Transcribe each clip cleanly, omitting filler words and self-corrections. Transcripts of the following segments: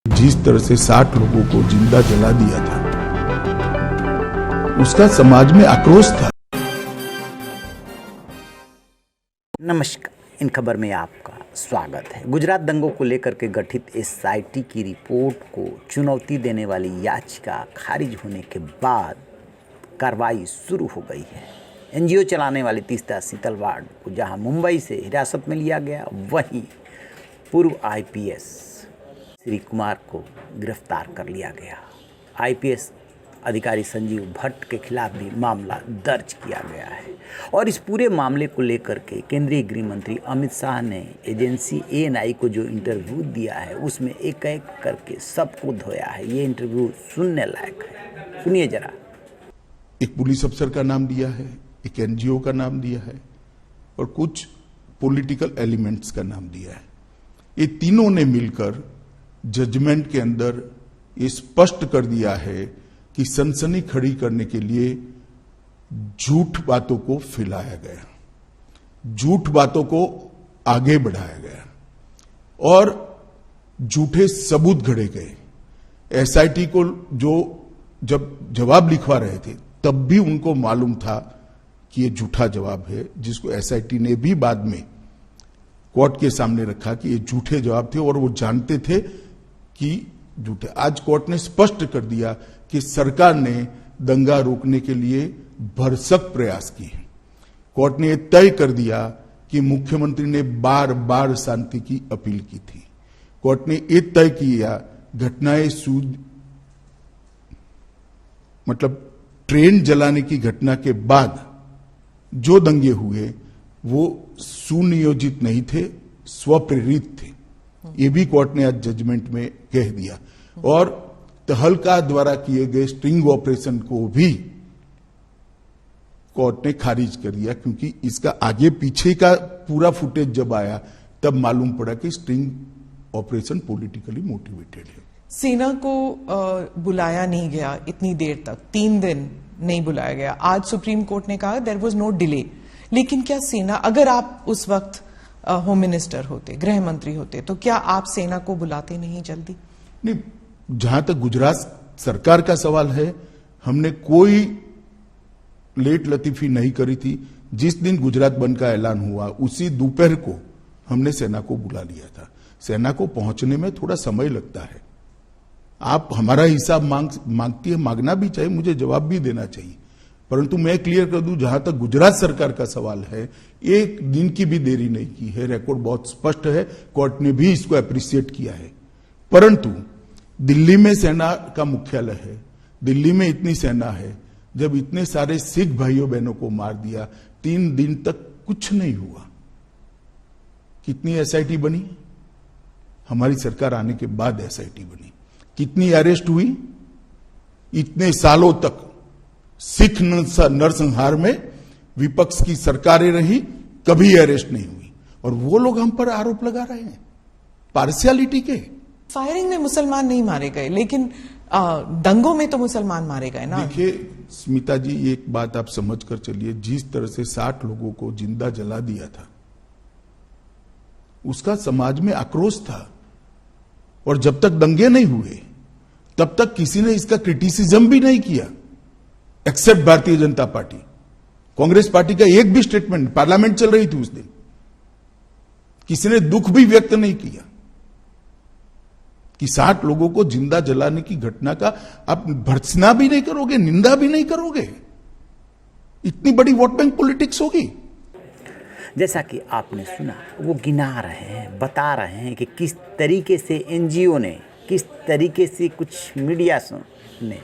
जिस तरह से 60 लोगों को जिंदा जला दिया था, उसका समाज में आक्रोश था। नमस्कार, इन खबर में आपका स्वागत है। गुजरात दंगों को लेकर के गठित एसआईटी की रिपोर्ट को चुनौती देने वाली याचिका खारिज होने के बाद कार्रवाई शुरू हो गई है। एनजीओ चलाने वाली तीस्ता शीतलवाड़ को जहां मुंबई से हिरासत में लिया गया, वहीं पूर्व आईपीएस श्री कुमार को गिरफ्तार कर लिया गया। आईपीएस अधिकारी संजीव भट्ट के खिलाफ भी मामला दर्ज किया गया है और इस पूरे मामले को लेकर के केंद्रीय गृह मंत्री अमित शाह ने एजेंसी एएनआई को जो इंटरव्यू दिया है, उसमें एक एक करके सबको धोया है। ये इंटरव्यू सुनने लायक है, सुनिए जरा। एक पुलिस अफसर का नाम दिया है, एक एनजीओ का नाम दिया है और कुछ पॉलिटिकल एलिमेंट्स का नाम दिया है। ये तीनों ने मिलकर जजमेंट के अंदर ये स्पष्ट कर दिया है कि सनसनी खड़ी करने के लिए झूठ बातों को फैलाया गया, झूठ बातों को आगे बढ़ाया गया और झूठे सबूत घड़े गए। एसआईटी को जो जब जवाब लिखवा रहे थे, तब भी उनको मालूम था कि ये झूठा जवाब है, जिसको एसआईटी ने भी बाद में कोर्ट के सामने रखा कि ये झूठे जवाब थे और वो जानते थे कि झूठे। आज कोर्ट ने स्पष्ट कर दिया कि सरकार ने दंगा रोकने के लिए भरसक प्रयास किए। कोर्ट ने यह तय कर दिया कि मुख्यमंत्री ने बार बार शांति की अपील की थी। कोर्ट ने यह तय किया घटनाएं मतलब ट्रेन जलाने की घटना के बाद जो दंगे हुए वो सुनियोजित नहीं थे, स्वप्रेरित थे। ये भी कोर्ट ने आज जजमेंट में कह दिया और तहलका द्वारा किए गए स्ट्रिंग ऑपरेशन को भी कोर्ट ने खारिज कर दिया, क्योंकि इसका आगे पीछे का पूरा फुटेज जब आया तब मालूम पड़ा कि स्ट्रिंग ऑपरेशन पॉलिटिकली मोटिवेटेड है। सेना को बुलाया नहीं गया इतनी देर तक, 3 दिन नहीं बुलाया गया। आज सुप्रीम कोर्ट ने कहा देयर वाज नो डिले, लेकिन क्या सेना, अगर आप उस वक्त होम मिनिस्टर होते, गृह मंत्री होते, तो क्या आप सेना को बुलाते नहीं जल्दी? नहीं, जहां तक गुजरात सरकार का सवाल है, हमने कोई लेट लतीफी नहीं करी थी। जिस दिन गुजरात बंद का ऐलान हुआ उसी दोपहर को हमने सेना को बुला लिया था। सेना को पहुंचने में थोड़ा समय लगता है। आप हमारा हिसाब मांगती है, मांगना भी चाहिए, मुझे जवाब भी देना चाहिए, परंतु मैं क्लियर कर दूं, जहां तक गुजरात सरकार का सवाल है, एक दिन की भी देरी नहीं की है। रिकॉर्ड बहुत स्पष्ट है, कोर्ट ने भी इसको अप्रिशिएट किया है। परंतु दिल्ली में सेना का मुख्यालय है, दिल्ली में इतनी सेना है, जब इतने सारे सिख भाइयों बहनों को मार दिया, 3 दिन तक कुछ नहीं हुआ। कितनी एसआईटी बनी? हमारी सरकार आने के बाद एसआईटी बनी। कितनी अरेस्ट हुई? इतने सालों तक सिख नरसंहार में विपक्ष की सरकारें रही, कभी अरेस्ट नहीं हुई और वो लोग हम पर आरोप लगा रहे हैं पार्शियलिटी के। फायरिंग में मुसलमान नहीं मारे गए, लेकिन दंगों में तो मुसलमान मारे गए ना। देखिए स्मिता जी, एक बात आप समझ कर चलिए, जिस तरह से 60 लोगों को जिंदा जला दिया था, उसका समाज में आक्रोश था और जब तक दंगे नहीं हुए तब तक किसी ने इसका क्रिटिसिज्म भी नहीं किया, accept Bharatiya Janata party. Congress party का एक भी स्टेटमेंट, पार्लियामेंट चल रही थी उस दिन, किसी ने दुख भी व्यक्त नहीं किया कि 60 लोगों को जिंदा जलाने की घटना का आप भर्त्सना भी नहीं करोगे, निंदा भी नहीं करोगे। इतनी बड़ी वोट बैंक पॉलिटिक्स होगी। जैसा कि आपने सुना, वो गिना रहे हैं, बता रहे हैं कि किस तरीके से एनजीओ ने, किस तरीके से कुछ मीडिया ने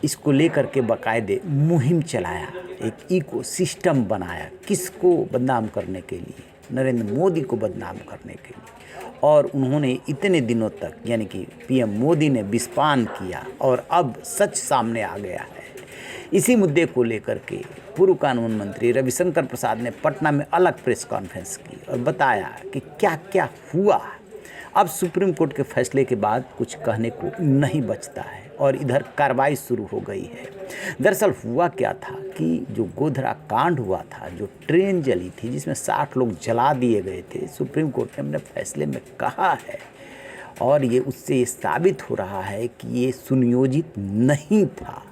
इसको लेकर के बाकायदे मुहिम चलाया, एक इको सिस्टम बनाया, किसको बदनाम करने के लिए, नरेंद्र मोदी को बदनाम करने के लिए। और उन्होंने इतने दिनों तक, यानी कि पीएम मोदी ने विस्फान किया और अब सच सामने आ गया है। इसी मुद्दे को लेकर के पूर्व कानून मंत्री रविशंकर प्रसाद ने पटना में अलग प्रेस कॉन्फ्रेंस की और बताया कि क्या क्या हुआ। अब सुप्रीम कोर्ट के फैसले के बाद कुछ कहने को नहीं बचता है और इधर कार्रवाई शुरू हो गई है। दरअसल हुआ क्या था कि जो गोधरा कांड हुआ था, जो ट्रेन जली थी जिसमें 60 लोग जला दिए गए थे, सुप्रीम कोर्ट ने अपने फैसले में कहा है और ये उससे ये साबित हो रहा है कि ये सुनियोजित नहीं था।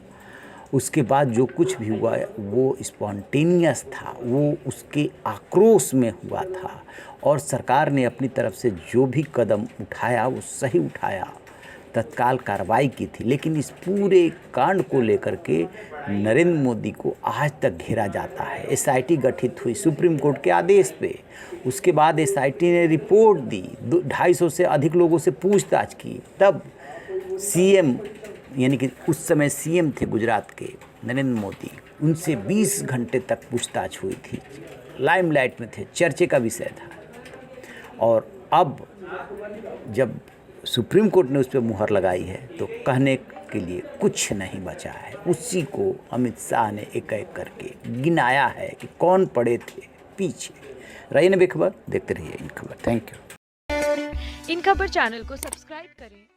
उसके बाद जो कुछ भी हुआ वो स्पॉन्टेनियस था, वो उसके आक्रोश में हुआ था और सरकार ने अपनी तरफ से जो भी कदम उठाया वो सही उठाया, तत्काल कार्रवाई की थी। लेकिन इस पूरे कांड को लेकर के नरेंद्र मोदी को आज तक घेरा जाता है। एसआईटी गठित हुई सुप्रीम कोर्ट के आदेश पे, उसके बाद एसआईटी ने रिपोर्ट दी, 250 से अधिक लोगों से पूछताछ की, तब सीएम यानी कि उस समय सीएम थे गुजरात के नरेंद्र मोदी, उनसे 20 घंटे तक पूछताछ हुई थी, लाइमलाइट में थे, चर्चे का विषय था। और अब जब सुप्रीम कोर्ट ने उस पर मुहर लगाई है तो कहने के लिए कुछ नहीं बचा है। उसी को अमित शाह ने एक एक करके गिनाया है कि कौन पड़े थे पीछे। रहिए बेखबर, देखते रहिए इन खबर। Thank you. इन खबर चैनल को सब्सक्राइब करें।